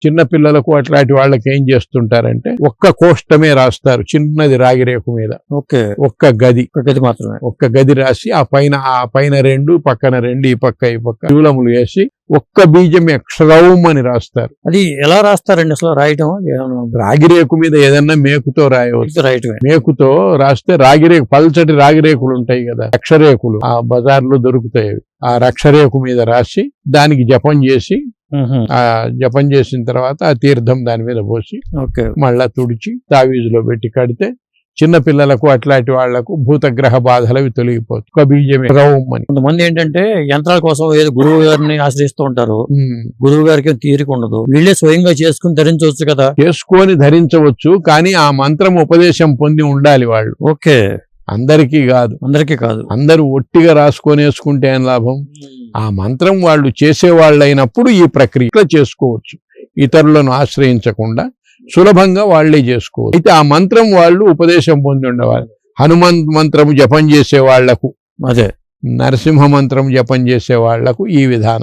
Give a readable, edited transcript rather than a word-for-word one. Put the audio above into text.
చిన్న పిల్లలకు అట్లాంటి వాళ్ళకి ఏం చేస్తుంటారంటే ఒక్క కోష్టమే రాస్తారు, చిన్నది రాగి రేకు మీద. ఓకే, ఒక్క గది మాత్రమే, ఒక్క గది రాసి ఆ పైన 2 పక్కన 2 ఈ పక్క శూలములు వేసి ఒక్క బీజం అక్షరౌం అని రాస్తారు. అది ఎలా రాస్తారండి అసలు? రాయటం రాగి రేకు మీద ఏదన్నా మేకుతో రాయవచ్చు. రాయటమే. మేకుతో రాస్తే రాగిరేకు, పల్చటి రాగిరేకులు ఉంటాయి కదా, రక్షరేకులు, ఆ బజార్లో దొరుకుతాయి. ఆ రక్షరేకు మీద రాసి దానికి జపం చేసి, ఆ జపం చేసిన తర్వాత ఆ తీర్థం దాని మీద పోసి మళ్ళా తుడిచి తావీజులో పెట్టి కడితే చిన్న పిల్లలకు అట్లాంటి వాళ్లకు భూతగ్రహ బాధలు అవి తొలగిపోతాయి. ఒక బీజమే. కొంతమంది ఏంటంటే యంత్రాల కోసం ఏదో గురువు గారిని ఆశ్రయిస్తూ ఉంటారు. గురువు గారికి తీరిక ఉండదు, వీళ్ళే స్వయంగా చేసుకుని ధరించవచ్చు కదా. చేసుకొని ధరించవచ్చు, కానీ ఆ మంత్రం ఉపదేశం పొంది ఉండాలి వాళ్ళు. ఓకే, అందరికీ కాదు. అందరూ ఒట్టిగా రాసుకొని వేసుకుంటే ఏం లాభం? ఆ మంత్రం వాళ్ళు చేసేవాళ్ళు అయినప్పుడు ఈ ప్రక్రియ చేసుకోవచ్చు, ఇతరులను ఆశ్రయించకుండా సులభంగా వాళ్లే చేసుకోవచ్చు. అయితే ఆ మంత్రం వాళ్ళు ఉపదేశం పొంది ఉండవాలి. హనుమంత్ మంత్రం జపం చేసే వాళ్లకు, నరసింహ మంత్రం జపం చేసే వాళ్లకు ఈ విధానం.